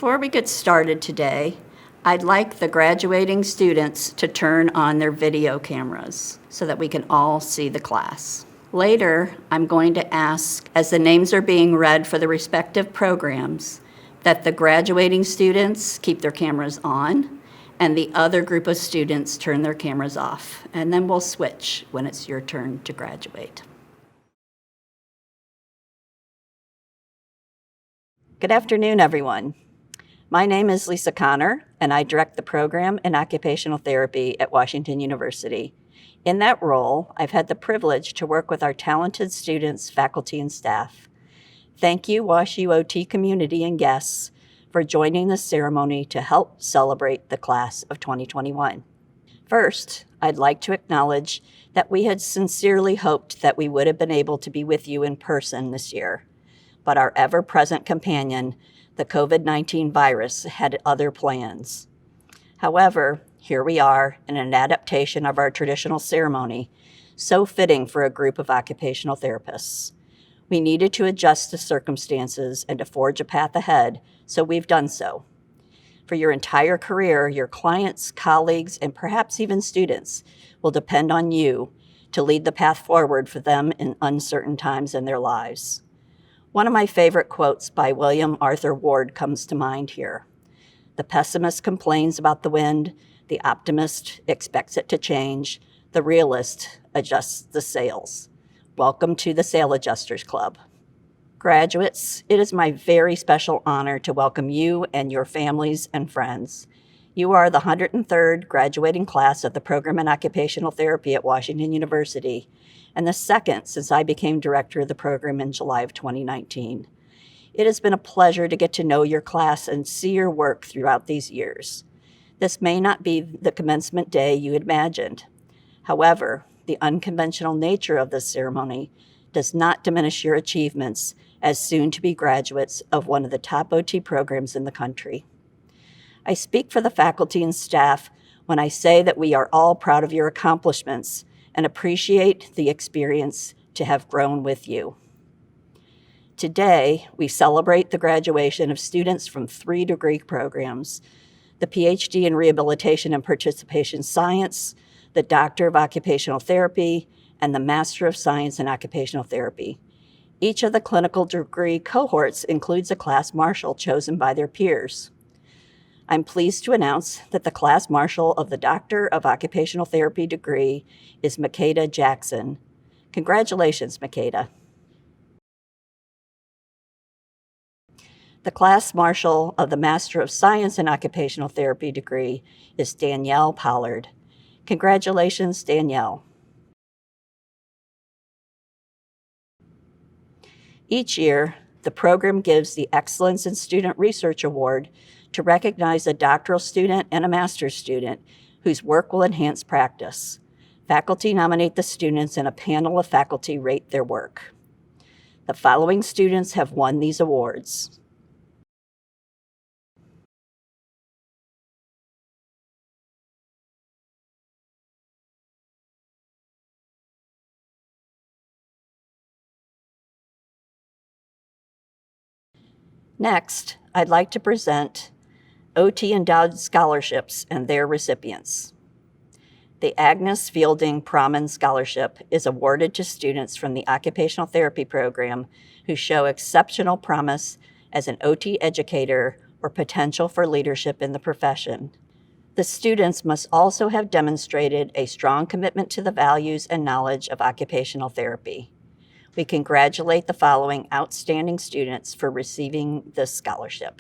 Before we get started today, I'd like the graduating students to turn on their video cameras so that we can all see the class. Later, I'm going to ask, as the names are being read for the respective programs, that the graduating students keep their cameras on and the other group of students turn their cameras off. And then we'll switch when it's your turn to graduate. Good afternoon, everyone. My name is Lisa Connor, and I direct the program in occupational therapy at Washington University. In that role, I've had the privilege to work with our talented students, faculty, and staff. Thank you, WashU OT community and guests, for joining this ceremony to help celebrate the class of 2021. First, I'd like to acknowledge that we had sincerely hoped that we would have been able to be with you in person this year, but our ever-present companion, the COVID-19 virus, had other plans. However, here we are in an adaptation of our traditional ceremony, so fitting for a group of occupational therapists. We needed to adjust to circumstances and to forge a path ahead, so we've done so. For your entire career, your clients, colleagues, and perhaps even students will depend on you to lead the path forward for them in uncertain times in their lives. One of my favorite quotes by William Arthur Ward comes to mind here. The pessimist complains about the wind, the optimist expects it to change, the realist adjusts the sails. Welcome to the Sail Adjusters Club. Graduates, it is my very special honor to welcome you and your families and friends. You are the 103rd graduating class of the program in occupational therapy at Washington University, and the second since I became director of the program in July of 2019. It has been a pleasure to get to know your class and see your work throughout these years. This may not be the commencement day you imagined. However, the unconventional nature of this ceremony does not diminish your achievements as soon-to-be graduates of one of the top OT programs in the country. I speak for the faculty and staff when I say that we are all proud of your accomplishments and appreciate the experience to have grown with you. Today, we celebrate the graduation of students from 3 degree programs, the PhD in Rehabilitation and Participation Science, the Doctor of Occupational Therapy, and the Master of Science in Occupational Therapy. Each of the clinical degree cohorts includes a class marshal chosen by their peers. I'm pleased to announce that the class marshal of the Doctor of Occupational Therapy degree is Makeda Jackson. Congratulations, Makeda. The class marshal of the Master of Science in Occupational Therapy degree is Danielle Pollard. Congratulations, Danielle. Each year, the program gives the Excellence in Student Research Award to recognize a doctoral student and a master's student whose work will enhance practice. Faculty nominate the students and a panel of faculty rate their work. The following students have won these awards. Next, I'd like to present OT Endowed Scholarships and their recipients. The Agnes Fielding Praman Scholarship is awarded to students from the Occupational Therapy program who show exceptional promise as an OT educator or potential for leadership in the profession. The students must also have demonstrated a strong commitment to the values and knowledge of occupational therapy. We congratulate the following outstanding students for receiving this scholarship.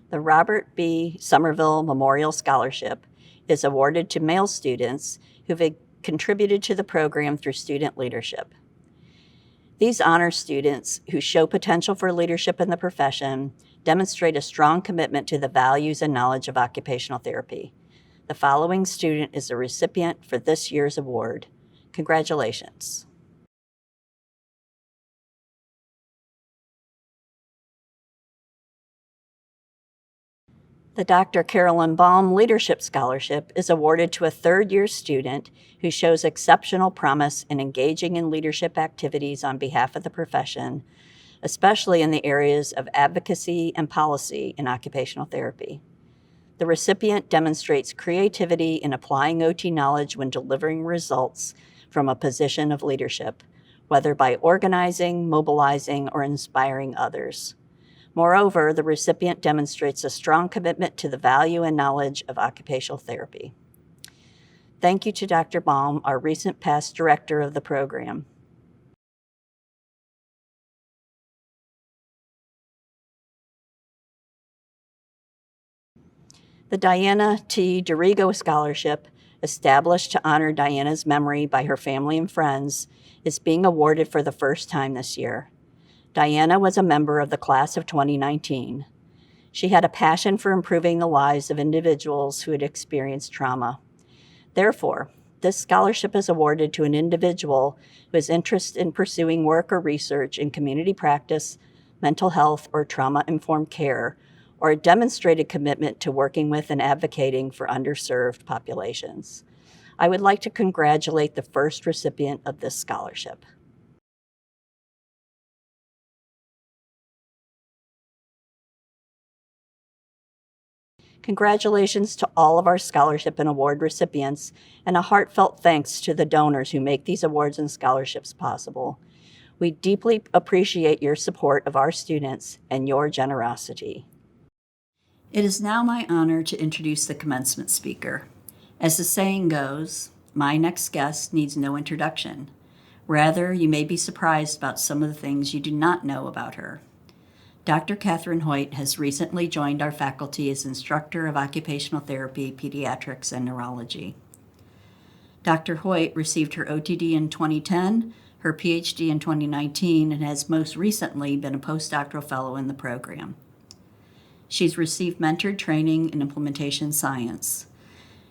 The Robert B. Somerville Memorial Scholarship is awarded to male students who've contributed to the program through student leadership. These honor students who show potential for leadership in the profession demonstrate a strong commitment to the values and knowledge of occupational therapy. The following student is the recipient for this year's award. Congratulations. The Dr. Carolyn Baum Leadership Scholarship is awarded to a third-year student who shows exceptional promise in engaging in leadership activities on behalf of the profession, especially in the areas of advocacy and policy in occupational therapy. The recipient demonstrates creativity in applying OT knowledge when delivering results from a position of leadership, whether by organizing, mobilizing, or inspiring others. Moreover, the recipient demonstrates a strong commitment to the value and knowledge of occupational therapy. Thank you to Dr. Baum, our recent past director of the program. The Diana T. DeRigo Scholarship, established to honor Diana's memory by her family and friends, is being awarded for the first time this year. Diana was a member of the class of 2019. She had a passion for improving the lives of individuals who had experienced trauma. Therefore, this scholarship is awarded to an individual who is interested in pursuing work or research in community practice, mental health, or trauma-informed care, or a demonstrated commitment to working with and advocating for underserved populations. I would like to congratulate the first recipient of this scholarship. Congratulations to all of our scholarship and award recipients, and a heartfelt thanks to the donors who make these awards and scholarships possible. We deeply appreciate your support of our students and your generosity. It is now my honor to introduce the commencement speaker. As the saying goes, my next guest needs no introduction. Rather, you may be surprised about some of the things you do not know about her. Dr. Catherine Hoyt has recently joined our faculty as instructor of occupational therapy, pediatrics, and neurology. Dr. Hoyt received her OTD in 2010, her PhD in 2019, and has most recently been a postdoctoral fellow in the program. She's received mentored training in implementation science.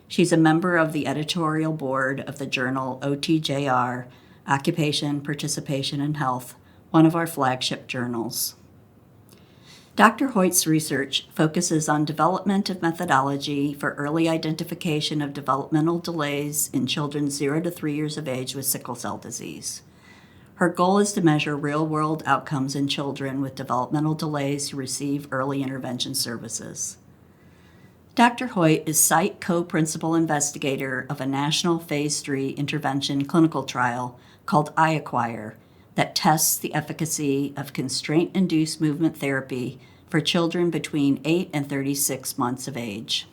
She's a member of the editorial board of the journal OTJR, Occupation, Participation, and Health, one of our flagship journals. Dr. Hoyt's research focuses on development of methodology for early identification of developmental delays in children 0 to 3 years of age with sickle cell disease. Her goal is to measure real-world outcomes in children with developmental delays who receive early intervention services. Dr. Hoyt is site co-principal investigator of a national Phase 3 intervention clinical trial called iAcquire that tests the efficacy of constraint-induced movement therapy for children between 8 and 36 months of age.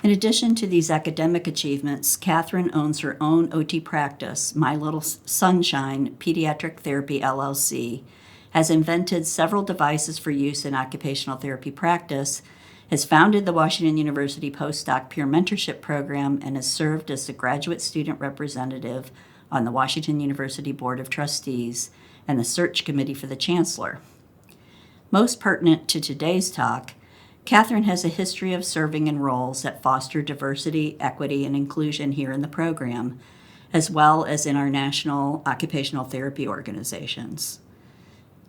In addition to these academic achievements, Catherine owns her own OT practice, My Little Sunshine Pediatric Therapy LLC, has invented several devices for use in occupational therapy practice, has founded the Washington University Postdoc Peer Mentorship Program, and has served as the graduate student representative on the Washington University Board of Trustees and the search committee for the chancellor. Most pertinent to today's talk, Catherine has a history of serving in roles that foster diversity, equity, and inclusion here in the program, as well as in our national occupational therapy organizations.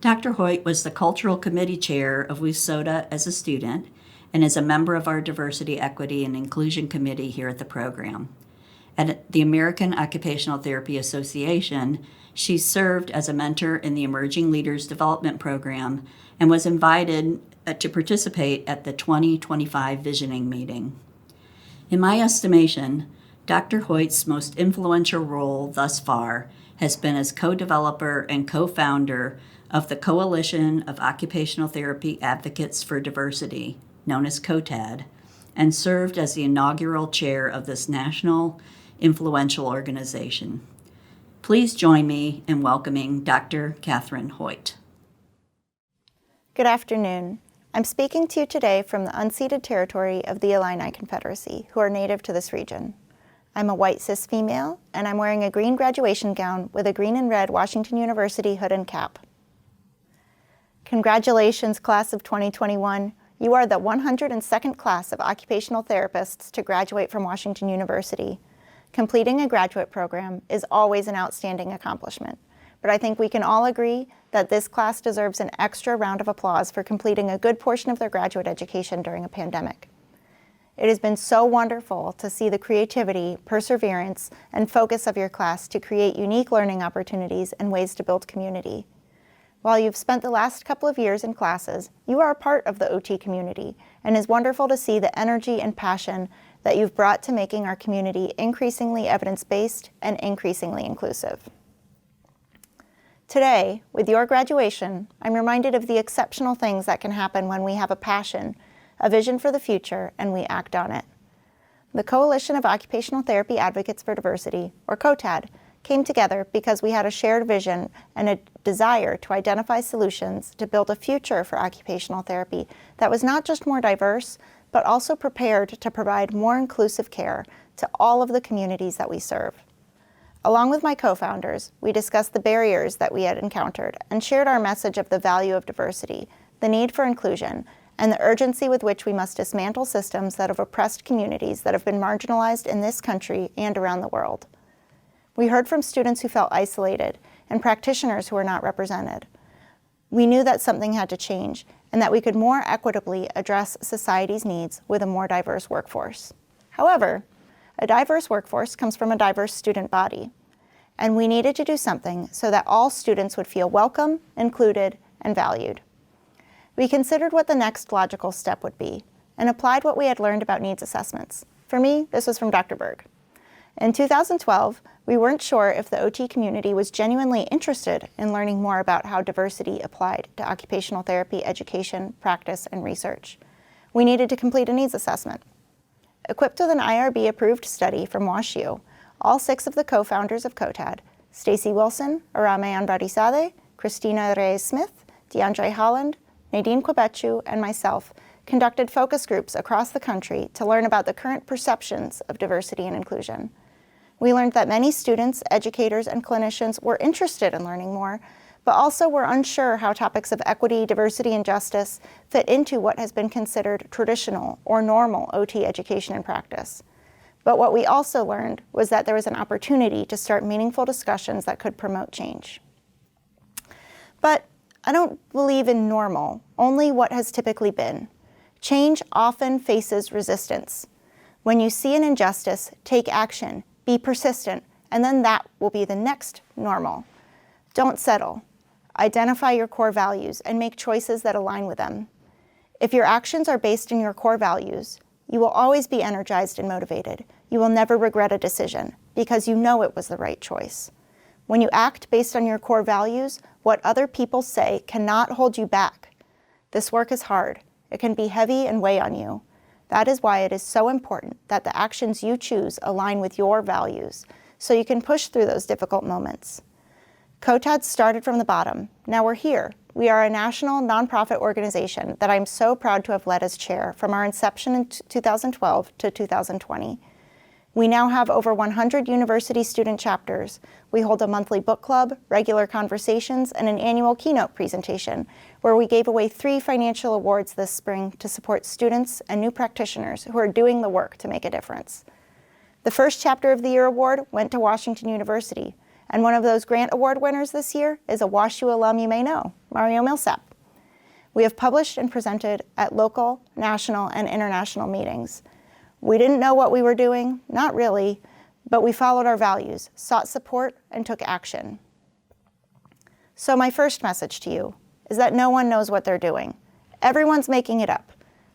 Dr. Hoyt was the cultural committee chair of WSOTA as a student and is a member of our diversity, equity, and inclusion committee here at the program. At the American Occupational Therapy Association, she served as a mentor in the Emerging Leaders Development Program and was invited to participate at the 2025 Visioning meeting. In my estimation, Dr. Hoyt's most influential role thus far has been as co-developer and co-founder of the Coalition of Occupational Therapy Advocates for Diversity, known as COTAD, and served as the inaugural chair of this national influential organization. Please join me in welcoming Dr. Catherine Hoyt. Good afternoon. I'm speaking to you today from the unceded territory of the Illini Confederacy, who are native to this region. I'm a white cis female, and I'm wearing a green graduation gown with a green and red Washington University hood and cap. Congratulations, class of 2021. You are the 102nd class of occupational therapists to graduate from Washington University. Completing a graduate program is always an outstanding accomplishment, but I think we can all agree that this class deserves an extra round of applause for completing a good portion of their graduate education during a pandemic. It has been so wonderful to see the creativity, perseverance, and focus of your class to create unique learning opportunities and ways to build community. While you've spent the last couple of years in classes, you are a part of the OT community, and it's wonderful to see the energy and passion that you've brought to making our community increasingly evidence-based and increasingly inclusive. Today, with your graduation, I'm reminded of the exceptional things that can happen when we have a passion, a vision for the future, and we act on it. The Coalition of Occupational Therapy Advocates for Diversity, or COTAD, came together because we had a shared vision and a desire to identify solutions to build a future for occupational therapy that was not just more diverse, but also prepared to provide more inclusive care to all of the communities that we serve. Along with my co-founders, we discussed the barriers that we had encountered and shared our message of the value of diversity, the need for inclusion, and the urgency with which we must dismantle systems that have oppressed communities that have been marginalized in this country and around the world. We heard from students who felt isolated and practitioners who were not represented. We knew that something had to change and that we could more equitably address society's needs with a more diverse workforce. However, a diverse workforce comes from a diverse student body, and we needed to do something so that all students would feel welcome, included, and valued. We considered what the next logical step would be and applied what we had learned about needs assessments. For me, this was from Dr. Berg. In 2012, we weren't sure if the OT community was genuinely interested in learning more about how diversity applied to occupational therapy education, practice, and research. We needed to complete a needs assessment. Equipped with an IRB-approved study from WashU, all 6 of the co-founders of COTAD, Stacy Wilson, Arame Anbarizade, Christina Reyes-Smith, DeAndre Holland, Nadine Quebechu, and myself, conducted focus groups across the country to learn about the current perceptions of diversity and inclusion. We learned that many students, educators, and clinicians were interested in learning more, but also were unsure how topics of equity, diversity, and justice fit into what has been considered traditional or normal OT education and practice. But what we also learned was that there was an opportunity to start meaningful discussions that could promote change. But I don't believe in normal, only what has typically been. Change often faces resistance. When you see an injustice, take action, be persistent, and then that will be the next normal. Don't settle. Identify your core values and make choices that align with them. If your actions are based in your core values, you will always be energized and motivated. You will never regret a decision because you know it was the right choice. When you act based on your core values, what other people say cannot hold you back. This work is hard. It can be heavy and weigh on you. That is why it is so important that the actions you choose align with your values so you can push through those difficult moments. COTAD started from the bottom. Now we're here. We are a national nonprofit organization that I'm so proud to have led as chair from our inception in 2012 to 2020. We now have over 100 university student chapters. We hold a monthly book club, regular conversations, and an annual keynote presentation, where we gave away 3 financial awards this spring to support students and new practitioners who are doing the work to make a difference. The first Chapter of the Year award went to Washington University, and one of those grant award winners this year is a WashU alum you may know, Mario Millsap. We have published and presented at local, national, and international meetings. We didn't know what we were doing, not really, but we followed our values, sought support, and took action. So my first message to you is that no one knows what they're doing. Everyone's making it up,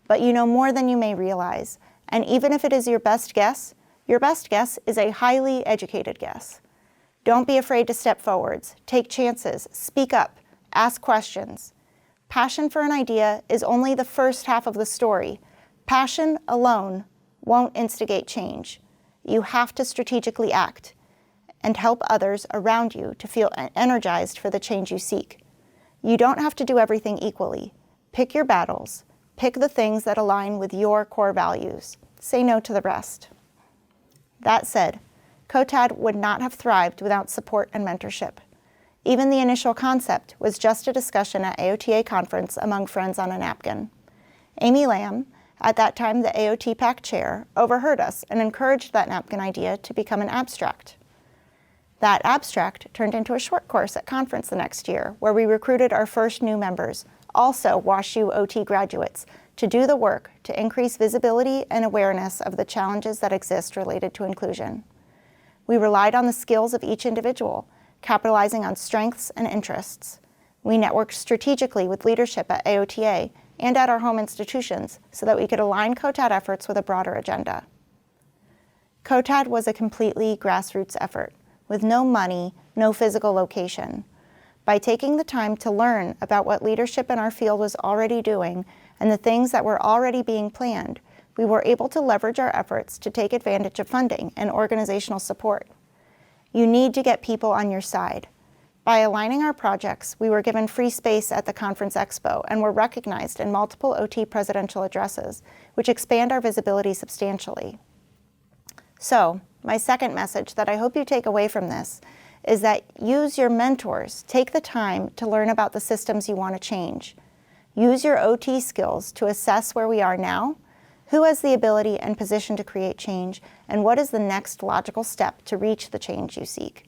but you know more than you may realize. And even if it is your best guess is a highly educated guess. Don't be afraid to step forwards, take chances, speak up, ask questions. Passion for an idea is only the first half of the story. Passion alone won't instigate change. You have to strategically act and help others around you to feel energized for the change you seek. You don't have to do everything equally. Pick your battles. Pick the things that align with your core values. Say no to the rest. That said, COTAD would not have thrived without support and mentorship. Even the initial concept was just a discussion at AOTA conference among friends on a napkin. Amy Lamb, at that time the AOT PAC chair, overheard us and encouraged that napkin idea to become an abstract. That abstract turned into a short course at conference the next year, where we recruited our first new members, also WashU OT graduates, to do the work to increase visibility and awareness of the challenges that exist related to inclusion. We relied on the skills of each individual, capitalizing on strengths and interests. We networked strategically with leadership at AOTA and at our home institutions so that we could align COTAD efforts with a broader agenda. COTAD was a completely grassroots effort, with no money, no physical location. By taking the time to learn about what leadership in our field was already doing and the things that were already being planned, we were able to leverage our efforts to take advantage of funding and organizational support. You need to get people on your side. By aligning our projects, we were given free space at the Conference Expo and were recognized in multiple OT presidential addresses, which expand our visibility substantially. So, my second message that I hope you take away from this is that use your mentors. Take the time to learn about the systems you want to change. Use your OT skills to assess where we are now, who has the ability and position to create change, and what is the next logical step to reach the change you seek.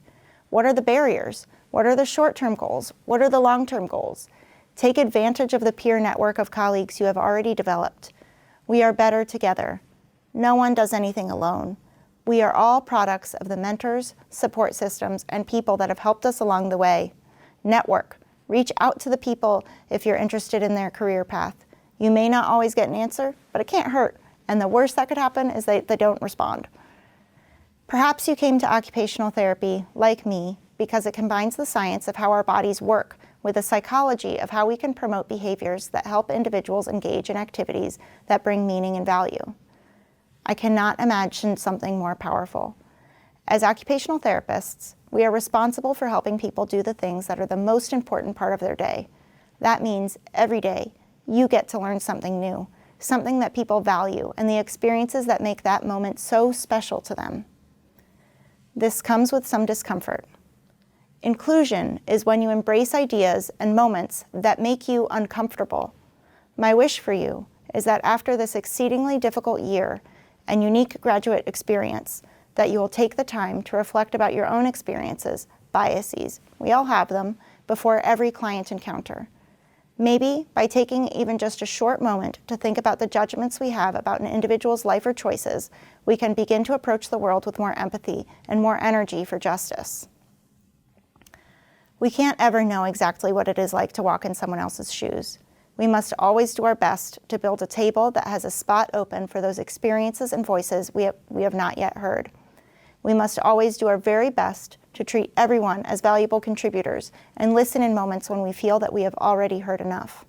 What are the barriers? What are the short-term goals? What are the long-term goals? Take advantage of the peer network of colleagues you have already developed. We are better together. No one does anything alone. We are all products of the mentors, support systems, and people that have helped us along the way. Network. Reach out to the people if you're interested in their career path. You may not always get an answer, but it can't hurt, and the worst that could happen is they don't respond. Perhaps you came to occupational therapy, like me, because it combines the science of how our bodies work with the psychology of how we can promote behaviors that help individuals engage in activities that bring meaning and value. I cannot imagine something more powerful. As occupational therapists, we are responsible for helping people do the things that are the most important part of their day. That means every day you get to learn something new, something that people value, and the experiences that make that moment so special to them. This comes with some discomfort. Inclusion is when you embrace ideas and moments that make you uncomfortable. My wish for you is that after this exceedingly difficult year and unique graduate experience, that you will take the time to reflect about your own experiences, biases, we all have them, before every client encounter. Maybe by taking even just a short moment to think about the judgments we have about an individual's life or choices, we can begin to approach the world with more empathy and more energy for justice. We can't ever know exactly what it is like to walk in someone else's shoes. We must always do our best to build a table that has a spot open for those experiences and voices we have not yet heard. We must always do our very best to treat everyone as valuable contributors and listen in moments when we feel that we have already heard enough.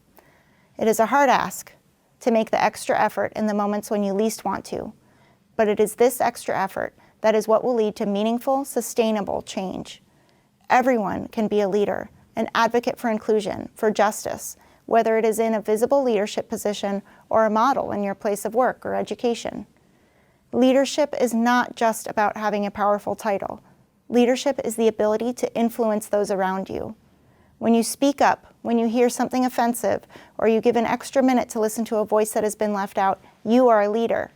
It is a hard ask to make the extra effort in the moments when you least want to, but it is this extra effort that is what will lead to meaningful, sustainable change. Everyone can be a leader, an advocate for inclusion, for justice, whether it is in a visible leadership position or a model in your place of work or education. Leadership is not just about having a powerful title. Leadership is the ability to influence those around you. When you speak up, when you hear something offensive, or you give an extra minute to listen to a voice that has been left out, you are a leader.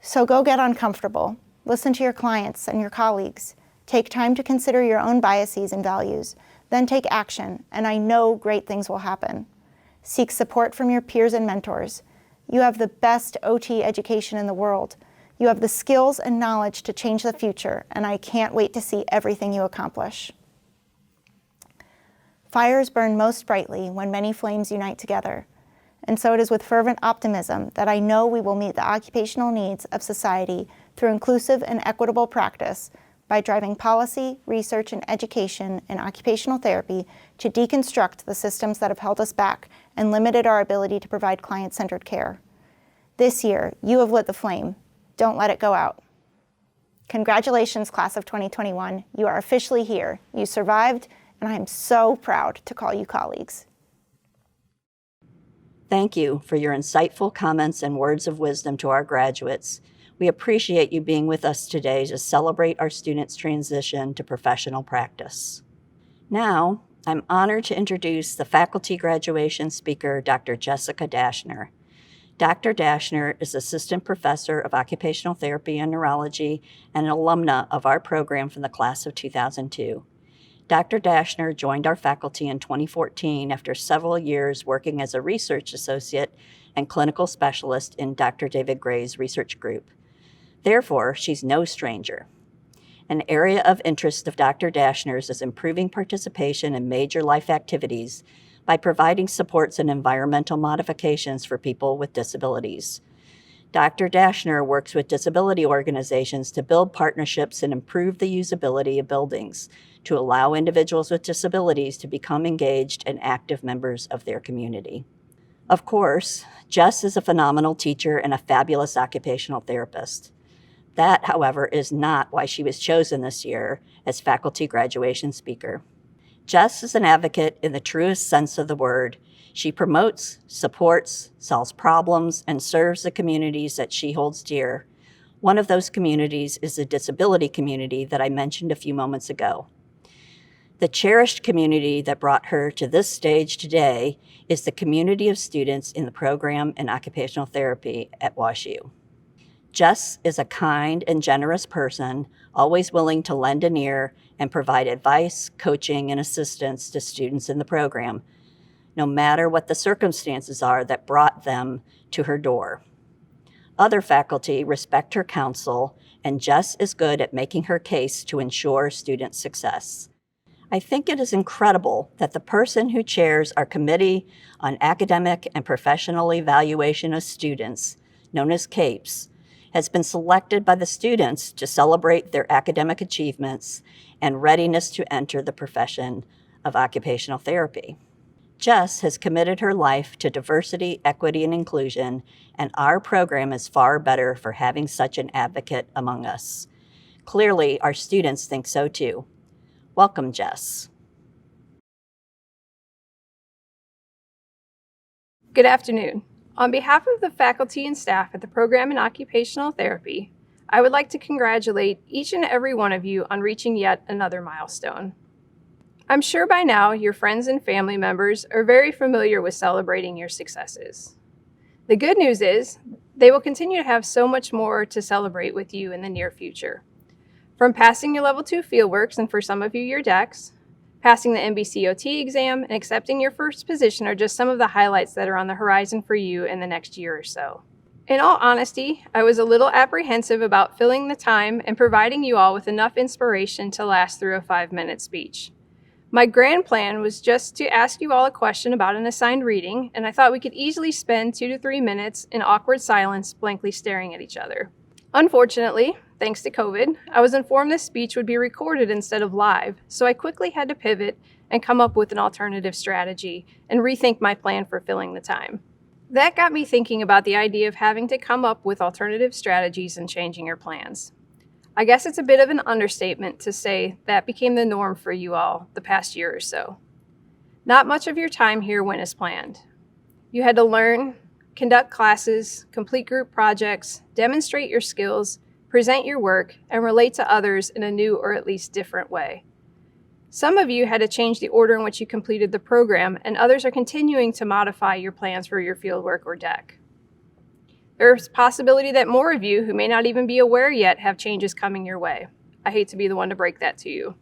So go get uncomfortable. Listen to your clients and your colleagues. Take time to consider your own biases and values. Then take action, and I know great things will happen. Seek support from your peers and mentors. You have the best OT education in the world. You have the skills and knowledge to change the future, and I can't wait to see everything you accomplish. Fires burn most brightly when many flames unite together, and so it is with fervent optimism that I know we will meet the occupational needs of society through inclusive and equitable practice by driving policy, research, and education in occupational therapy to deconstruct the systems that have held us back and limited our ability to provide client-centered care. This year, you have lit the flame. Don't let it go out. Congratulations, class of 2021. You are officially here. You survived, and I am so proud to call you colleagues. Thank you for your insightful comments and words of wisdom to our graduates. We appreciate you being with us today to celebrate our students' transition to professional practice. Now, I'm honored to introduce the faculty graduation speaker, Dr. Jessica Dashner. Dr. Dashner is Assistant Professor of Occupational Therapy and Neurology and an alumna of our program from the class of 2002. Dr. Dashner joined our faculty in 2014 after several years working as a research associate and clinical specialist in Dr. David Gray's research group. Therefore, she's no stranger. An area of interest of Dr. Dashner's is improving participation in major life activities by providing supports and environmental modifications for people with disabilities. Dr. Dashner works with disability organizations to build partnerships and improve the usability of buildings to allow individuals with disabilities to become engaged and active members of their community. Of course, Jess is a phenomenal teacher and a fabulous occupational therapist. That, however, is not why she was chosen this year as faculty graduation speaker. Jess is an advocate in the truest sense of the word. She promotes, supports, solves problems, and serves the communities that she holds dear. One of those communities is the disability community that I mentioned a few moments ago. The cherished community that brought her to this stage today is the community of students in the program in occupational therapy at WashU. Jess is a kind and generous person, always willing to lend an ear and provide advice, coaching, and assistance to students in the program, no matter what the circumstances are that brought them to her door. Other faculty respect her counsel, and Jess is good at making her case to ensure student success. I think it is incredible that the person who chairs our Committee on Academic and Professional Evaluation of Students, known as CAPES, has been selected by the students to celebrate their academic achievements and readiness to enter the profession of occupational therapy. Jess has committed her life to diversity, equity, and inclusion, and our program is far better for having such an advocate among us. Clearly, our students think so too. Welcome, Jess. Good afternoon. On behalf of the faculty and staff at the program in occupational therapy, I would like to congratulate each and every one of you on reaching yet another milestone. I'm sure by now your friends and family members are very familiar with celebrating your successes. The good news is they will continue to have so much more to celebrate with you in the near future. From passing your Level 2 fieldworks, and for some of you, your decks, passing the NBCOT exam, and accepting your first position are just some of the highlights that are on the horizon for you in the next year or so. In all honesty, I was a little apprehensive about filling the time and providing you all with enough inspiration to last through a 5-minute speech. My grand plan was just to ask you all a question about an assigned reading, and I thought we could easily spend 2 to 3 minutes in awkward silence blankly staring at each other. Unfortunately, thanks to COVID, I was informed this speech would be recorded instead of live, so I quickly had to pivot and come up with an alternative strategy and rethink my plan for filling the time. That got me thinking about the idea of having to come up with alternative strategies and changing your plans. I guess it's a bit of an understatement to say that became the norm for you all the past year or so. Not much of your time here went as planned. You had to learn, conduct classes, complete group projects, demonstrate your skills, present your work, and relate to others in a new or at least different way. Some of you had to change the order in which you completed the program, and others are continuing to modify your plans for your fieldwork or deck. There's a possibility that more of you, who may not even be aware yet, have changes coming your way. I hate to be the one to break that to you.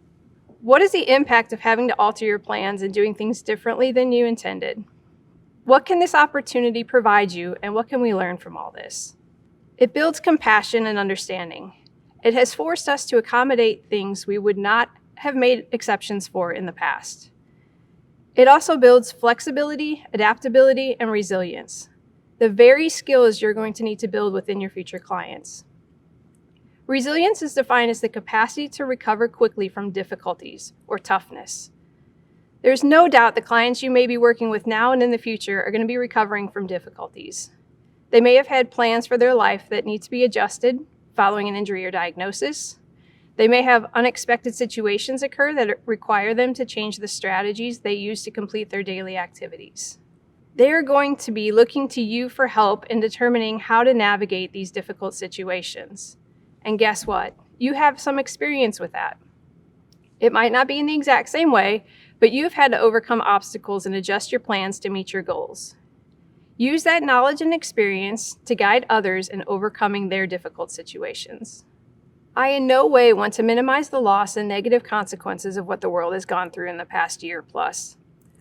What is the impact of having to alter your plans and doing things differently than you intended? What can this opportunity provide you, and what can we learn from all this? It builds compassion and understanding. It has forced us to accommodate things we would not have made exceptions for in the past. It also builds flexibility, adaptability, and resilience, the very skills you're going to need to build within your future clients. Resilience is defined as the capacity to recover quickly from difficulties or toughness. There's no doubt the clients you may be working with now and in the future are going to be recovering from difficulties. They may have had plans for their life that need to be adjusted following an injury or diagnosis. They may have unexpected situations occur that require them to change the strategies they use to complete their daily activities. They are going to be looking to you for help in determining how to navigate these difficult situations. And guess what? You have some experience with that. It might not be in the exact same way, but you've had to overcome obstacles and adjust your plans to meet your goals. Use that knowledge and experience to guide others in overcoming their difficult situations. I in no way want to minimize the loss and negative consequences of what the world has gone through in the past year plus.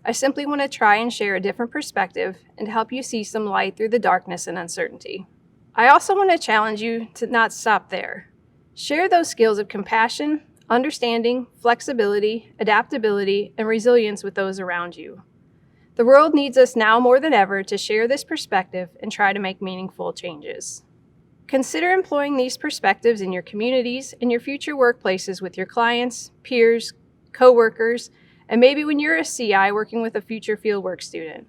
I simply want to try and share a different perspective and help you see some light through the darkness and uncertainty. I also want to challenge you to not stop there. Share those skills of compassion, understanding, flexibility, adaptability, and resilience with those around you. The world needs us now more than ever to share this perspective and try to make meaningful changes. Consider employing these perspectives in your communities and your future workplaces with your clients, peers, coworkers, and maybe when you're a CI working with a future fieldwork student.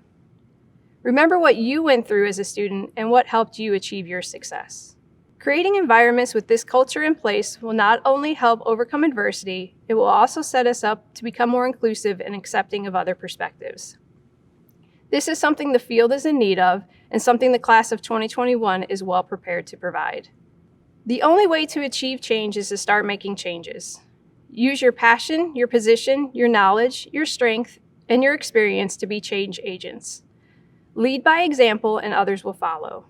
Remember what you went through as a student and what helped you achieve your success. Creating environments with this culture in place will not only help overcome adversity, it will also set us up to become more inclusive and accepting of other perspectives. This is something the field is in need of and something the class of 2021 is well prepared to provide. The only way to achieve change is to start making changes. Use your passion, your position, your knowledge, your strength, and your experience to be change agents. Lead by example and others will follow.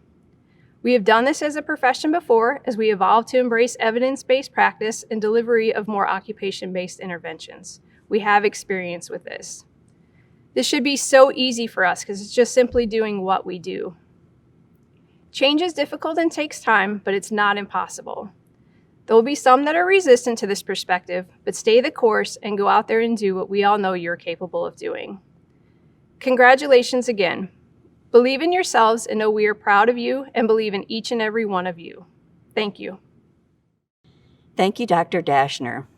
We have done this as a profession before as we evolve to embrace evidence-based practice and delivery of more occupation-based interventions. We have experience with this. This should be so easy for us because it's just simply doing what we do. Change is difficult and takes time, but it's not impossible. There will be some that are resistant to this perspective, but stay the course and go out there and do what we all know you're capable of doing. Congratulations again. Believe in yourselves and know we are proud of you and believe in each and every one of you. Thank you. Thank you, Dr. Dashner.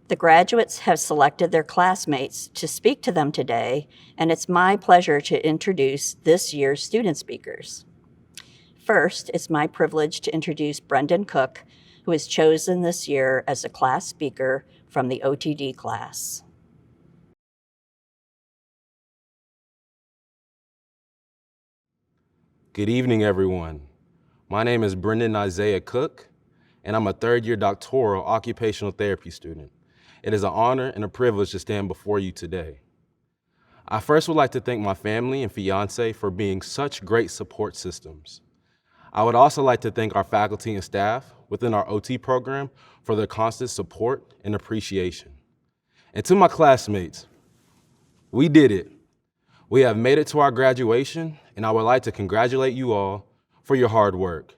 The graduates have selected their classmates to speak to them today, and it's my pleasure to introduce this year's student speakers. First, it's my privilege to introduce Brendan Cook, who is chosen this year as a class speaker from the OTD class. Good evening, everyone. My name is Brendan Isaiah Cook, and I'm a third-year doctoral occupational therapy student. It is an honor and a privilege to stand before you today. I first would like to thank my family and fiance for being such great support systems. I would also like to thank our faculty and staff within our OT program for their constant support and appreciation. And to my classmates, we did it. We have made it to our graduation, and I would like to congratulate you all for your hard work.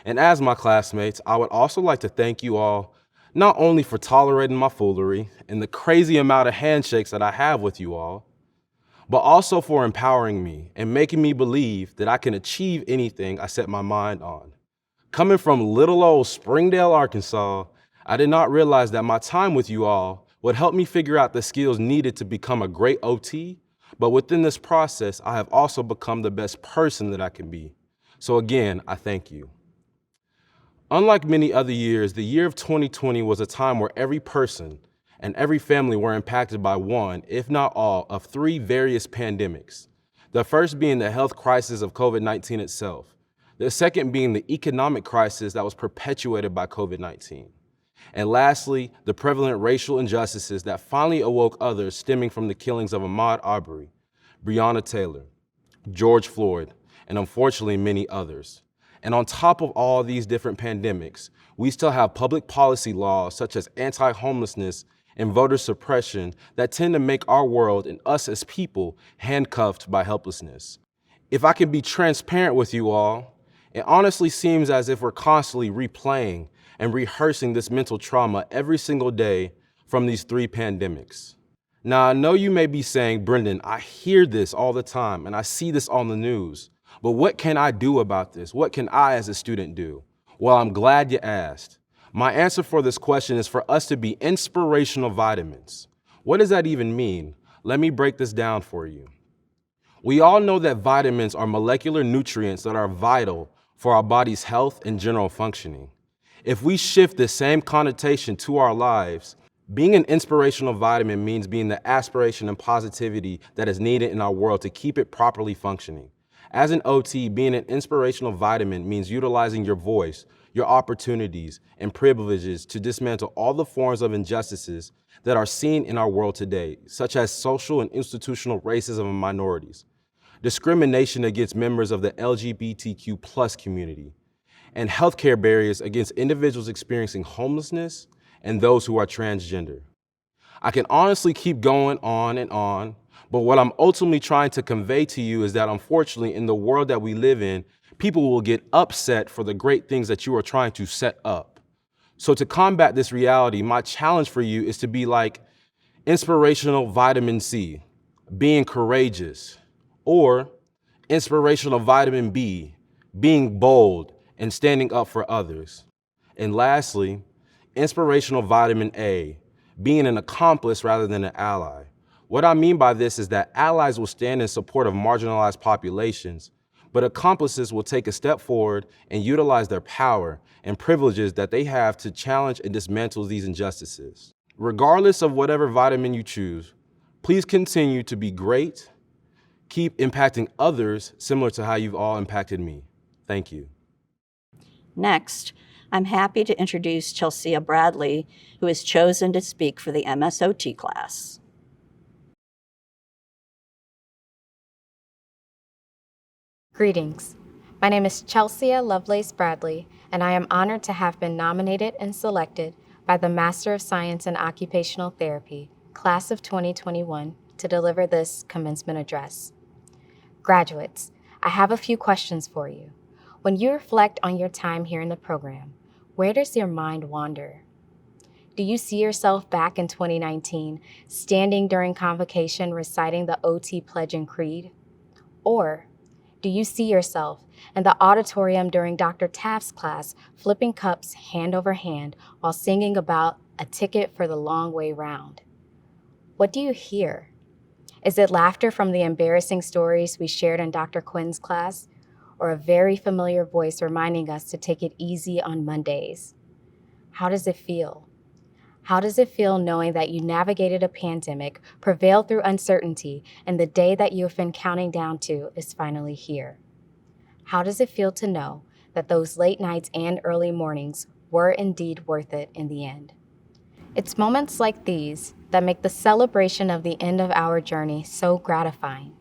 And as my classmates, I would also like to thank you all not only for tolerating my foolery and the crazy amount of handshakes that I have with you all, but also for empowering me and making me believe that I can achieve anything I set my mind on. Coming from little old Springdale, Arkansas, I did not realize that my time with you all would help me figure out the skills needed to become a great OT, but within this process, I have also become the best person that I can be. So again, I thank you. Unlike many other years, the year of 2020 was a time where every person and every family were impacted by one, if not all, of three various pandemics. The first being the health crisis of COVID-19 itself. The second being the economic crisis that was perpetuated by COVID-19. And lastly, the prevalent racial injustices that finally awoke others stemming from the killings of Ahmaud Arbery, Breonna Taylor, George Floyd, and unfortunately many others. And on top of all these different pandemics, we still have public policy laws such as anti-homelessness and voter suppression that tend to make our world and us as people handcuffed by helplessness. If I can be transparent with you all, it honestly seems as if we're constantly replaying and rehearsing this mental trauma every single day from these three pandemics. Now, I know you may be saying, Brendan, I hear this all the time and I see this on the news. But what can I do about this? What can I as a student do? Well, I'm glad you asked. My answer for this question is for us to be inspirational vitamins. What does that even mean? Let me break this down for you. We all know that vitamins are molecular nutrients that are vital for our body's health and general functioning. If we shift the same connotation to our lives, being an inspirational vitamin means being the aspiration and positivity that is needed in our world to keep it properly functioning. As an OT, being an inspirational vitamin means utilizing your voice, your opportunities, and privileges to dismantle all the forms of injustices that are seen in our world today, such as social and institutional racism of minorities. discrimination against members of the LGBTQ+ community, and healthcare barriers against individuals experiencing homelessness and those who are transgender. I can honestly keep going on and on, but what I'm ultimately trying to convey to you is that unfortunately in the world that we live in, people will get upset for the great things that you are trying to set up. So to combat this reality, my challenge for you is to be like inspirational vitamin C, being courageous, or inspirational vitamin B, being bold and standing up for others. And lastly, inspirational vitamin A, being an accomplice rather than an ally. What I mean by this is that allies will stand in support of marginalized populations, but accomplices will take a step forward and utilize their power and privileges that they have to challenge and dismantle these injustices. Regardless of whatever vitamin you choose, please continue to be great, keep impacting others similar to how you've all impacted me. Thank you. Next, I'm happy to introduce Chelsea Bradley, who has chosen to speak for the MSOT class. Greetings. My name is Chelsea Lovelace Bradley, and I am honored to have been nominated and selected by the Master of Science in Occupational Therapy, Class of 2021, to deliver this commencement address. Graduates, I have a few questions for you. When you reflect on your time here in the program, where does your mind wander? Do you see yourself back in 2019, standing during convocation reciting the OT Pledge and Creed? Or do you see yourself in the auditorium during Dr. Taft's class, flipping cups hand over hand while singing about a ticket for the long way round? What do you hear? Is it laughter from the embarrassing stories we shared in Dr. Quinn's class, or a very familiar voice reminding us to take it easy on Mondays? How does it feel? How does it feel knowing that you navigated a pandemic, prevailed through uncertainty, and the day that you have been counting down to is finally here? How does it feel to know that those late nights and early mornings were indeed worth it in the end? It's moments like these that make the celebration of the end of our journey so gratifying.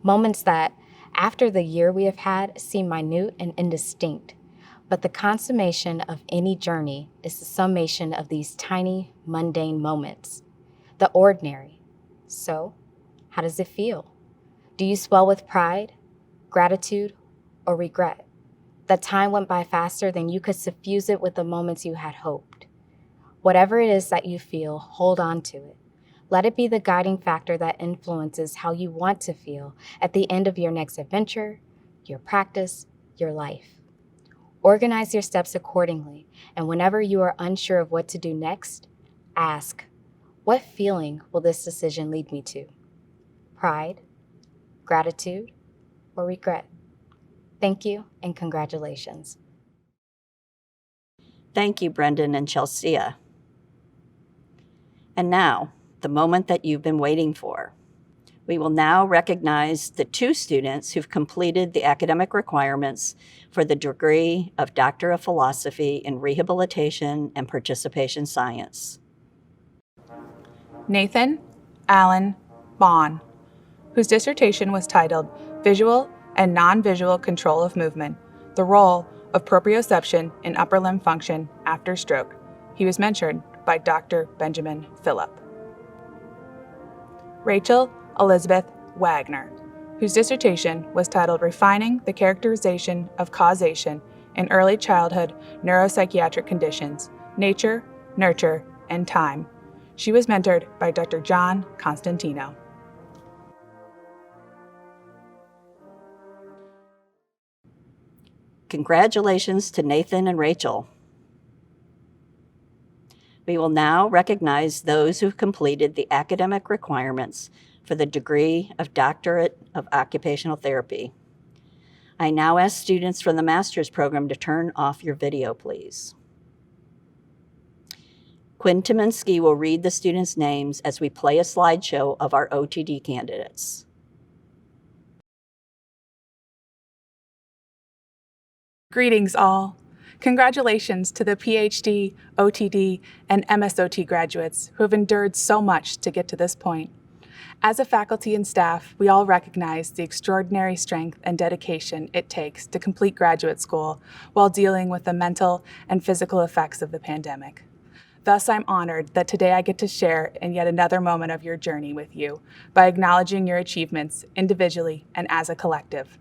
Moments that, after the year we have had, seem minute and indistinct. But the consummation of any journey is the summation of these tiny, mundane moments, the ordinary. So, how does it feel? Do you swell with pride, gratitude, or regret? That time went by faster than you could suffuse it with the moments you had hoped. Whatever it is that you feel, hold on to it. Let it be the guiding factor that influences how you want to feel at the end of your next adventure, your practice, your life. Organize your steps accordingly, and whenever you are unsure of what to do next, ask, what feeling will this decision lead me to? Pride, gratitude, or regret? Thank you, and congratulations. Thank you, Brendan and Chelsea. And now, the moment that you've been waiting for. We will now recognize the 2 students who've completed the academic requirements for the degree of Doctor of Philosophy in Rehabilitation and Participation Science. Nathan Allen Bond, whose dissertation was titled Visual and Non-Visual Control of Movement, the Role of Proprioception in Upper Limb Function After Stroke. He was mentored by Dr. Benjamin Phillip. Rachel Elizabeth Wagner, whose dissertation was titled Refining the Characterization of Causation in Early Childhood Neuropsychiatric Conditions, Nature, Nurture, and Time. She was mentored by Dr. John Constantino. Congratulations to Nathan and Rachel. We will now recognize those who've completed the academic requirements for the degree of Doctorate of Occupational Therapy. I now ask students from the master's program to turn off your video, please. Quinn Tominski will read the students' names as we play a slideshow of our OTD candidates. Greetings all. Congratulations to the PhD, OTD, and MSOT graduates who have endured so much to get to this point. As a faculty and staff, we all recognize the extraordinary strength and dedication it takes to complete graduate school while dealing with the mental and physical effects of the pandemic. Thus, I'm honored that today I get to share in yet another moment of your journey with you by acknowledging your achievements individually and as a collective.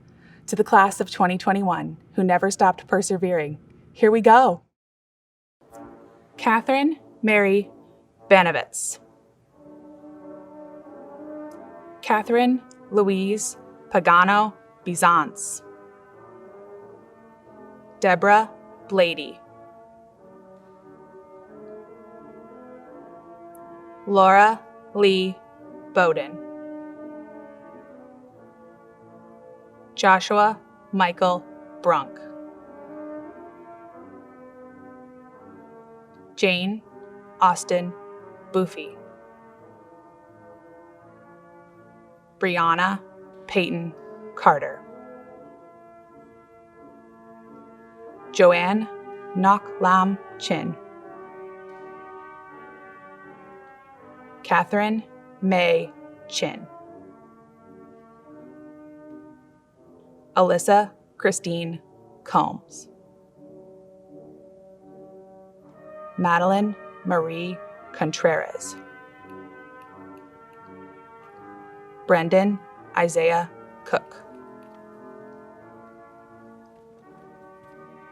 To the class of 2021, who never stopped persevering, here we go. Catherine Mary Banovitz. Catherine Louise Pagano Bizance. Deborah Blady. Laura Lee Bowden. Joshua Michael Brunk. Jane Austin Boofy. Brianna Peyton Carter. Joanne Nok Lam Chin. Catherine May Chin. Alyssa Christine Combs. Madeline Marie Contreras. Brendan Isaiah Cook.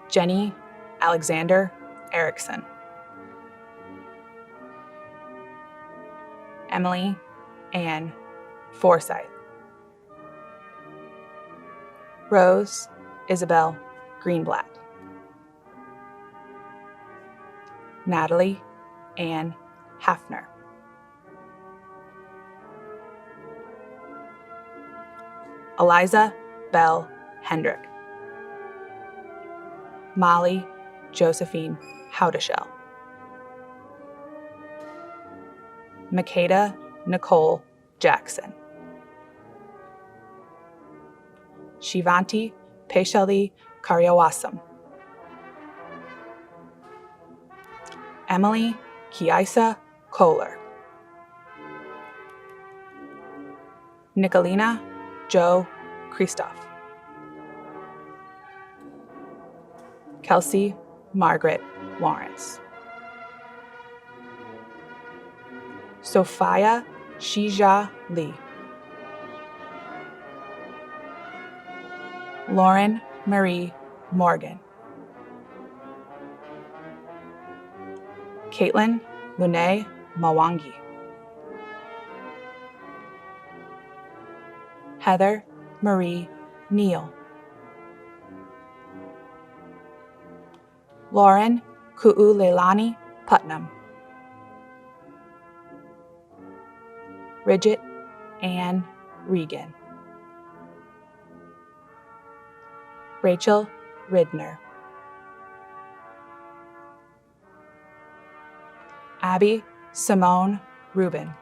Jenny Alexander Erickson. Emily Ann Forsyth. Rose Isabel Greenblatt. Natalie Ann Hafner. Eliza Bell Hendrick. Molly Josephine Howdeshell. Makeda Nicole Jackson. Shivanti Peshali Karyawasam. Emily Kiaisa Kohler. Nicolina Joe Christoph. Kelsey Margaret Lawrence. Sophia Shija Lee. Lauren Marie Morgan. Caitlin Lune Mawangi. Heather Marie Neal. Lauren Ku'ulelani Putnam. Bridget Ann Regan. Rachel Ridner. Abby Simone Rubin.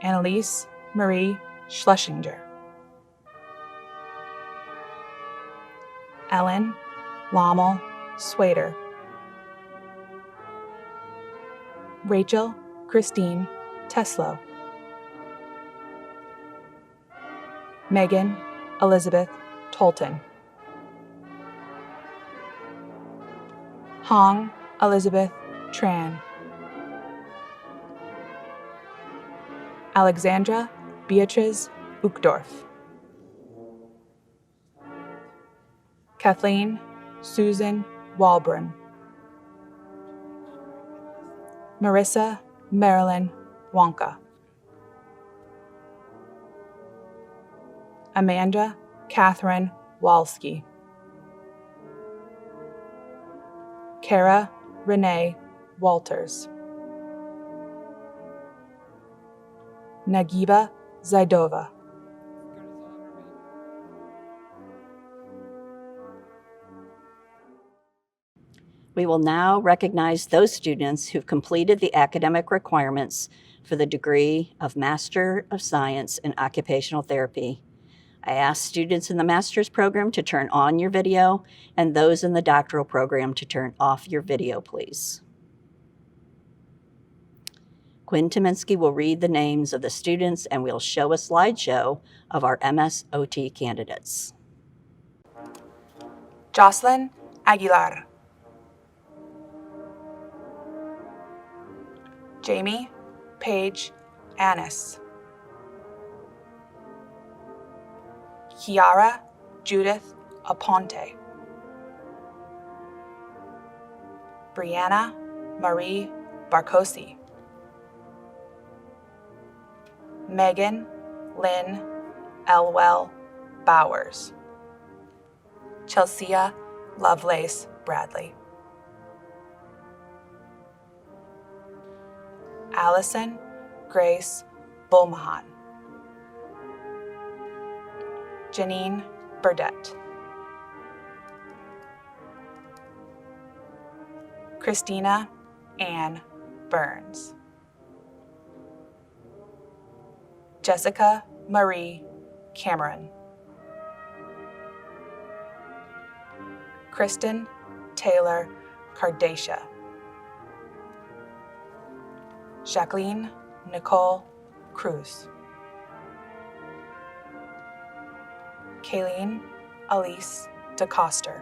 Annalise Marie Schlesinger. Ellen Lommel Swader. Rachel Christine Teslow. Megan Elizabeth Tolton. Hong Elizabeth Tran. Alexandra Beatrice Uchtdorf. Kathleen Susan Walbrun. Marissa Marilyn Wonka. Amanda Catherine Walski. Kara Renee Walters. Nagiba Zaidova. We will now recognize those students who've completed the academic requirements for the degree of Master of Science in Occupational Therapy. I ask students in the master's program to turn on your video and those in the doctoral program to turn off your video, please. Quinn Tominski will read the names of the students and we'll show a slideshow of our MSOT candidates. Jocelyn Aguilar. Jamie Paige Annis. Kiara Judith Aponte. Brianna Marie Barcosi. Megan Lynn Elwell Bowers. Chelsea Lovelace Bradley. Allison Grace Bulmahan. Janine Burdett. Christina Ann Burns. Jessica Marie Cameron. Kristen Taylor Cardascia. Jacqueline Nicole Cruz. Kayleen Elise DeCoster.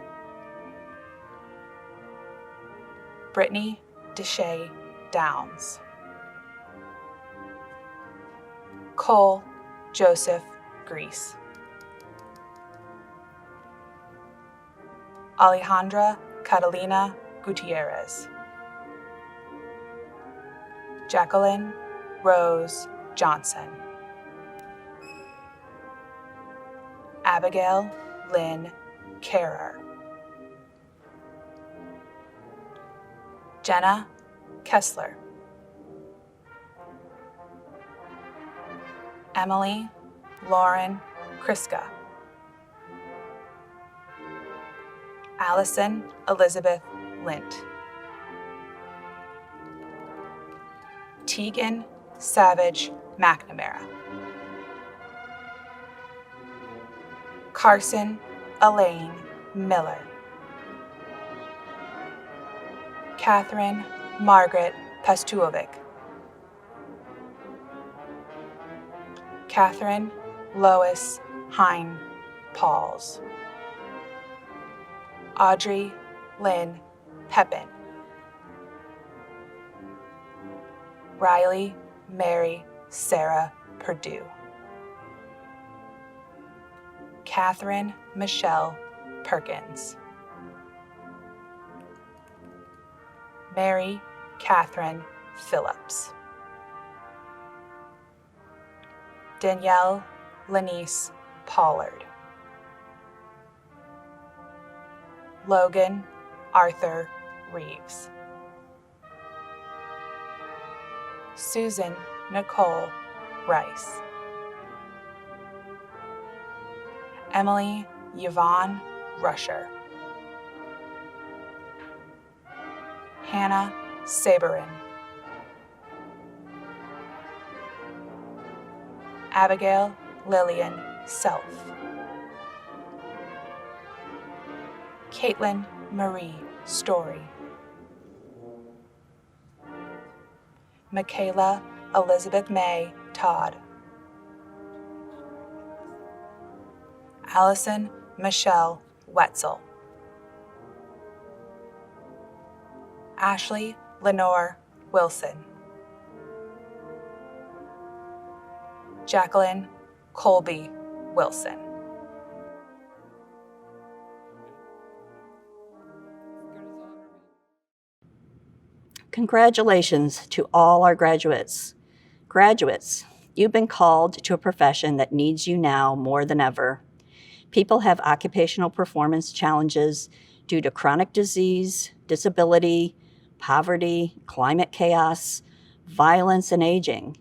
Brittany Deshay Downs. Cole Joseph Grease. Alejandra Catalina Gutierrez. Jacqueline Rose Johnson. Abigail Lynn Carer. Jenna Kessler. Emily Lauren Kriska. Allison Elizabeth Lint. Tegan Savage McNamara. Carson Elaine Miller. Catherine Margaret Pastuovic. Catherine Lois Hine Pauls. Audrey Lynn Pepin. Riley Mary Sarah Perdue. Catherine Michelle Perkins. Mary Catherine Phillips. Danielle Lanice Pollard. Logan Arthur Reeves. Susan Nicole Rice. Emily Yvonne Rusher. Hannah Saberin. Abigail Lillian Self. Caitlin Marie Story. Michaela Elizabeth May Todd. Allison Michelle Wetzel. Ashley Lenore Wilson. Jacqueline Colby Wilson. Congratulations to all our graduates. Graduates, you've been called to a profession that needs you now more than ever. People have occupational performance challenges due to chronic disease, disability, poverty, climate chaos, violence, and aging.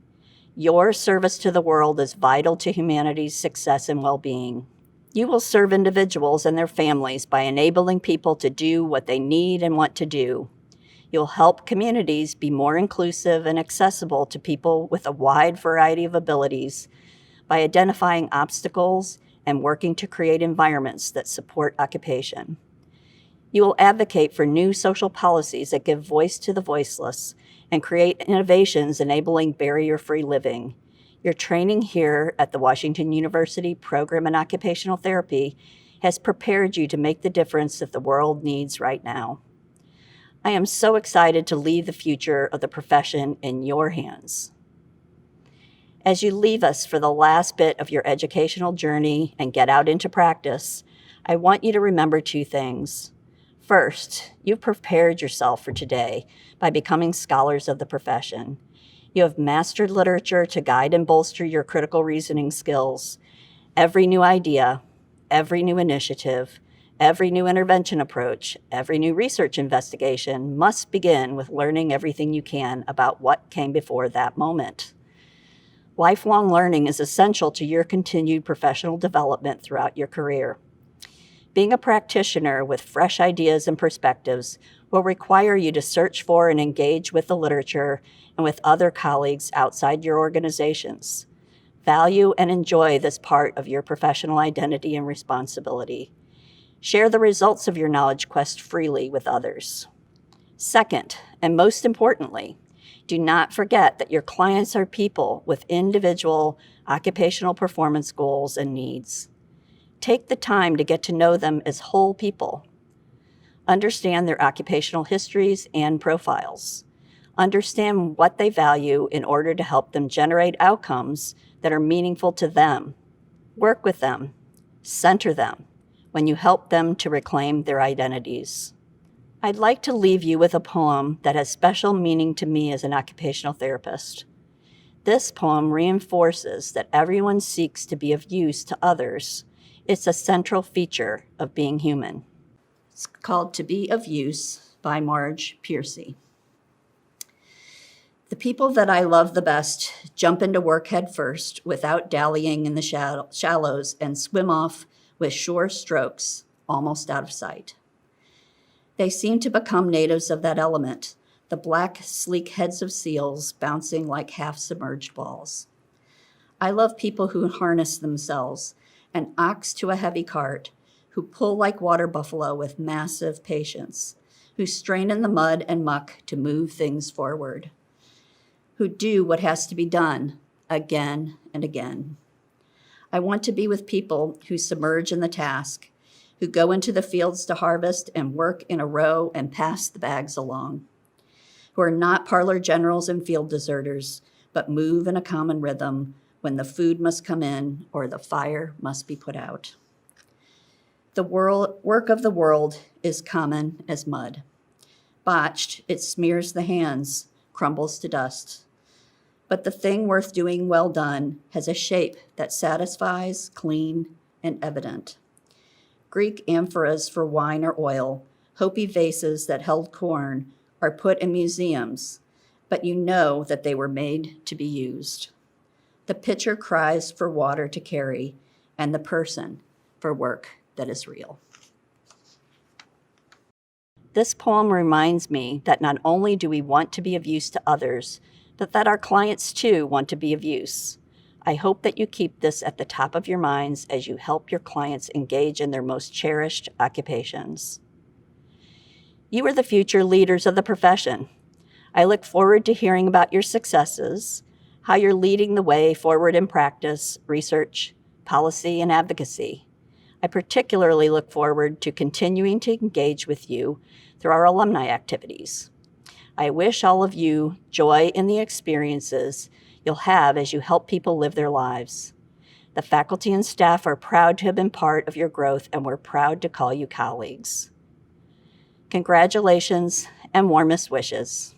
Your service to the world is vital to humanity's success and well-being. You will serve individuals and their families by enabling people to do what they need and want to do. You'll help communities be more inclusive and accessible to people with a wide variety of abilities by identifying obstacles and working to create environments that support occupation. You will advocate for new social policies that give voice to the voiceless and create innovations enabling barrier-free living. Your training here at the Washington University Program in Occupational Therapy has prepared you to make the difference that the world needs right now. I am so excited to leave the future of the profession in your hands. As you leave us for the last bit of your educational journey and get out into practice, I want you to remember two things. First, you've prepared yourself for today by becoming scholars of the profession. You have mastered literature to guide and bolster your critical reasoning skills. Every new idea, every new initiative, every new intervention approach, every new research investigation must begin with learning everything you can about what came before that moment. Lifelong learning is essential to your continued professional development throughout your career. Being a practitioner with fresh ideas and perspectives will require you to search for and engage with the literature and with other colleagues outside your organizations. Value and enjoy this part of your professional identity and responsibility. Share the results of your knowledge quest freely with others. Second, and most importantly, do not forget that your clients are people with individual occupational performance goals and needs. Take the time to get to know them as whole people. Understand their occupational histories and profiles. Understand what they value in order to help them generate outcomes that are meaningful to them. Work with them. Center them when you help them to reclaim their identities. I'd like to leave you with a poem that has special meaning to me as an occupational therapist. This poem reinforces that everyone seeks to be of use to others. It's a central feature of being human. It's called To Be of Use by Marge Piercy. The people that I love the best jump into work head first without dallying in the shallows and swim off with sure strokes almost out of sight. They seem to become natives of that element, the black, sleek heads of seals bouncing like half-submerged balls. I love people who harness themselves, an ox to a heavy cart, who pull like water buffalo with massive patience, who strain in the mud and muck to move things forward, who do what has to be done again and again. I want to be with people who submerge in the task, who go into the fields to harvest and work in a row and pass the bags along, who are not parlor generals and field deserters, but move in a common rhythm when the food must come in or the fire must be put out. The work of the world is common as mud. Botched, it smears the hands, crumbles to dust. But the thing worth doing well done has a shape that satisfies, clean, and evident. Greek amphoras for wine or oil, Hopi vases that held corn, are put in museums, but you know that they were made to be used. The pitcher cries for water to carry, and the person for work that is real. This poem reminds me that not only do we want to be of use to others, but that our clients too want to be of use. I hope that you keep this at the top of your minds as you help your clients engage in their most cherished occupations. You are the future leaders of the profession. I look forward to hearing about your successes, how you're leading the way forward in practice, research, policy, and advocacy. I particularly look forward to continuing to engage with you through our alumni activities. I wish all of you joy in the experiences you'll have as you help people live their lives. The faculty and staff are proud to have been part of your growth, and we're proud to call you colleagues. Congratulations and warmest wishes.